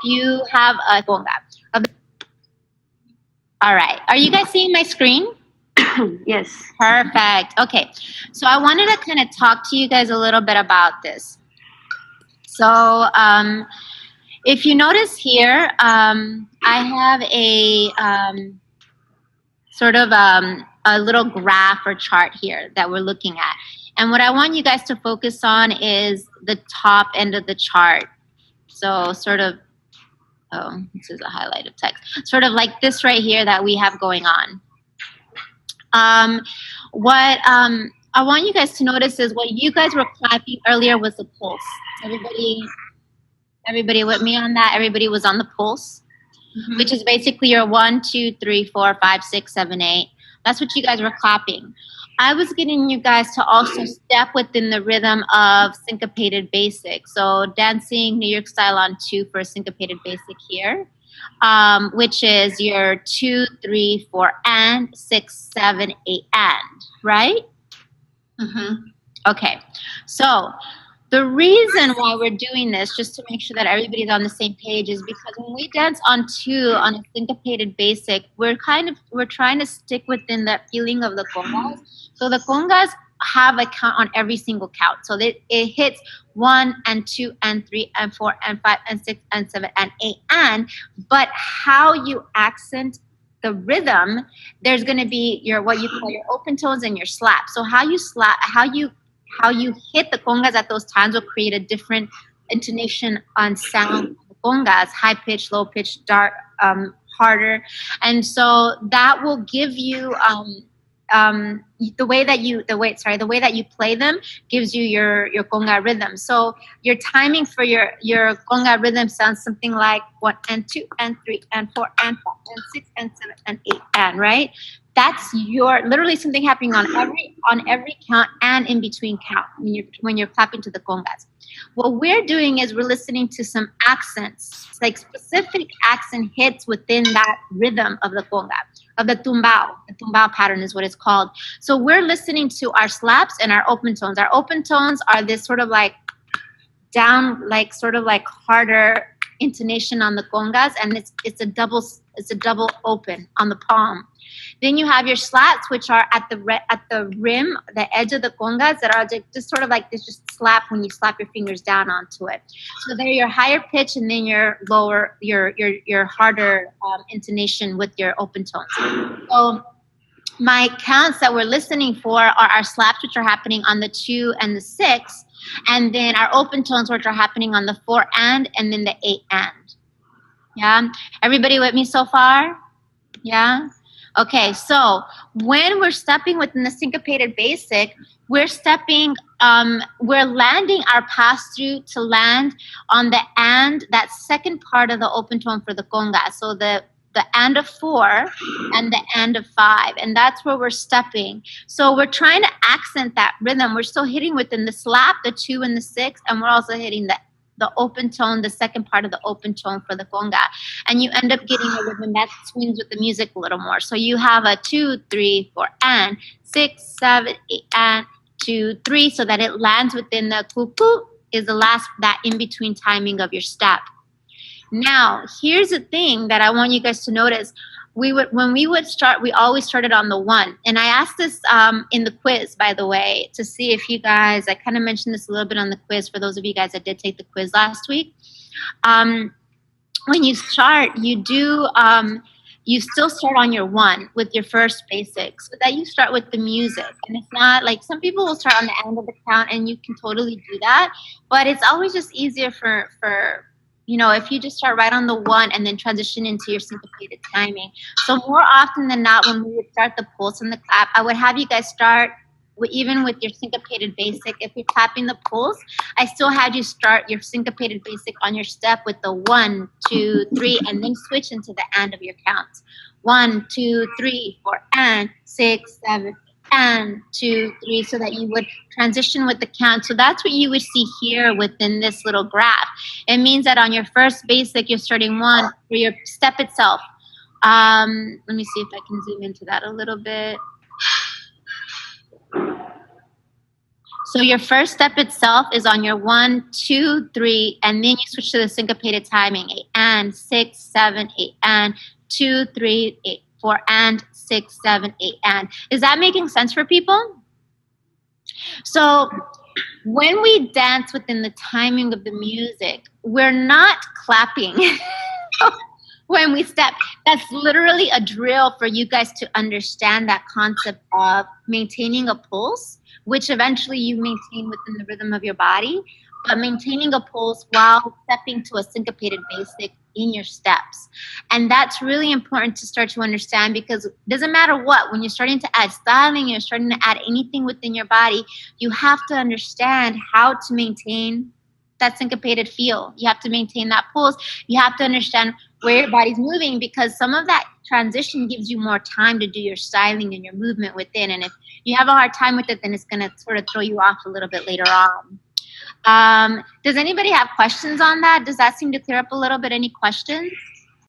You have a conga. All right. Are you guys seeing my screen? Yes. Perfect. Okay. So I wanted to kind of talk to you guys a little bit about this. So if you notice here, I have a sort of a little graph or chart here that we're looking at. And what I want you guys to focus on is the top end of the chart. So sort of, oh, this is a highlighted text. Sort of like this right here that we have going on. What I want you guys to notice is what you guys were clapping earlier was the pulse. Everybody with me on that? Everybody was on the pulse, which is basically your 1, 2, 3, 4, 5, 6, 7, 8. That's what you guys were clapping. I was getting you guys to also step within the rhythm of syncopated basic. So dancing New York style on 2 for syncopated basic here, which is your 2, 3, 4, and 6, 7, 8, and, right? Okay, so the reason why we're doing this, just to make sure that everybody's on the same page, is because when we dance on 2 on a syncopated basic, we're trying to stick within that feeling of the congas. So the congas have a count on every single count. So that it hits 1 and 2 and 3 and 4 and 5 and 6 and 7 and 8 but how you accent the rhythm, there's going to be your what you call your open tones and your slap. So how you slap, how you hit the congas at those times will create a different intonation on sound. Congas, high pitch, low pitch, dark, harder, and so that will give you the way that you play them gives you your conga rhythm. So your timing for your conga rhythm sounds something like 1 and 2 and 3 and 4 and 5 and 6 and 7 and 8 and, right? That's your literally something happening on every count and in between count when you're clapping to the congas. What we're doing is we're listening to some accents, like specific accent hits within that rhythm of the conga, of the tumbao. The tumbao pattern is what it's called. So we're listening to our slaps and our open tones. Our open tones are this sort of like down, like sort of like harder intonation on the congas, and it's a double open on the palm. Then you have your slats, which are at the rim, the edge of the congas, that are just sort of like this, just slap when you slap your fingers down onto it. So they're your higher pitch, and then your lower, your harder intonation with your open tones. So my counts that we're listening for are our slaps, which are happening on the 2 and the 6, and then our open tones, which are happening on the 4 and then the 8 and. Yeah, everybody with me so far? Yeah. Okay, so when we're stepping within the syncopated basic, we're landing our pass-through to land on the and, that second part of the open tone for the conga. So the and of 4 and the and of 5, and that's where we're stepping. So we're trying to accent that rhythm. We're still hitting within the slap, the 2 and the 6, and we're also hitting the open tone, the second part of the open tone for the conga, and you end up getting a rhythm that swings with the music a little more. So you have a 2, 3, 4 and 6, 7, 8 and 2, 3, so that it lands within the cuckoo is the last, that in between timing of your step. Now here's the thing that I want you guys to notice. When we would start, we always started on the 1. And I asked this in the quiz, by the way, to see if you guys, I kind of mentioned this a little bit on the quiz for those of you guys that did take the quiz last week. When you start, you still start on your 1 with your first basics, so that you start with the music. And it's not like some people will start on the end of the count, and you can totally do that. But it's always just easier for if you just start right on the 1 and then transition into your syncopated timing. So more often than not, when we would start the pulse and the clap, I would have you guys start even with your syncopated basic. If you're clapping the pulse, I still had you start your syncopated basic on your step with the 1, 2, 3, and then switch into the and of your counts. 1, 2, 3, 4, and 6, 7, and 2, 3, so that you would transition with the count. So that's what you would see here within this little graph. It means that on your first basic, you're starting 1 for your step itself. Let me see if I can zoom into that a little bit. So your first step itself is on your 1, 2, 3, and then you switch to the syncopated timing. 8 and 6, 7, 8 and 2, 3, 8, 4 and 6, 7, 8 and. Is that making sense for people? So when we dance within the timing of the music, we're not clapping when we step. That's literally a drill for you guys to understand that concept of maintaining a pulse, which eventually you maintain within the rhythm of your body, but maintaining a pulse while stepping to a syncopated basic in your steps. And that's really important to start to understand, because it doesn't matter what, when you're starting to add styling, you're starting to add anything within your body, you have to understand how to maintain that syncopated feel. You have to maintain that pulse. You have to understand where your body's moving, because some of that transition gives you more time to do your styling and your movement within. And if you have a hard time with it, then it's going to sort of throw you off a little bit later on. Does anybody have questions on that? Does that seem to clear up a little bit? Any questions?